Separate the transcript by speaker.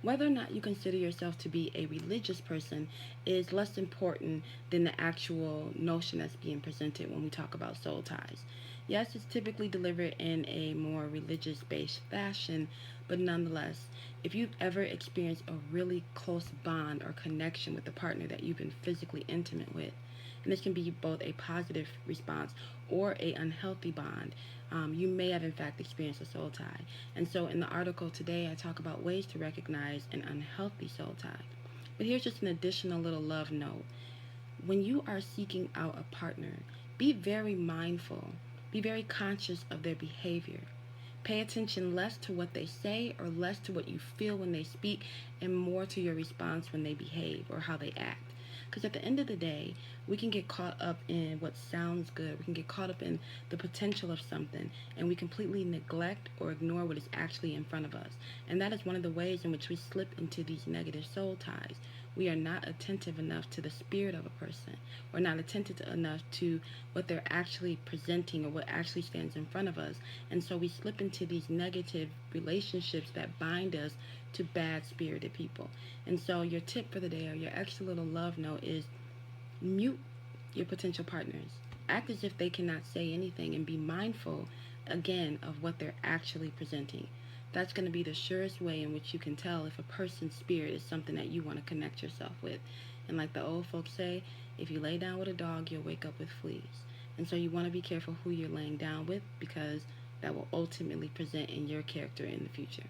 Speaker 1: Whether or not you consider yourself to be a religious person is less important than the actual notion that's being presented when we talk about soul ties. Yes, it's typically delivered in a more religious based fashion, but nonetheless, if you've ever experienced a really close bond or connection with the partner that you've been physically intimate with, and this can be both a positive response or a unhealthy bond, you may have in fact experienced a soul tie. And so in the article today, I talk about ways to recognize an unhealthy soul tie. But here's just an additional little love note. When you are seeking out a partner, be very mindful, be very conscious of their behavior. Pay attention less to what they say or less to what you feel when they speak and more to your response when they behave or how they act. Because at the end of the day, we can get caught up in what sounds good. We can get caught up in the potential of something, and we completely neglect or ignore what is actually in front of us. And that is one of the ways in which we slip into these negative soul ties. We are not attentive enough to the spirit of a person. We're not attentive enough to what they're actually presenting or what actually stands in front of us. And so we slip into these negative relationships that bind us to bad spirited people. And so your tip for the day or your extra little love note is mute your potential partners. Act as if they cannot say anything and be mindful again of what they're actually presenting. That's going to be the surest way in which you can tell if a person's spirit is something that you want to connect yourself with. And like the old folks say, if you lay down with a dog, you'll wake up with fleas. And so you want to be careful who you're laying down with because that will ultimately present in your character in the future.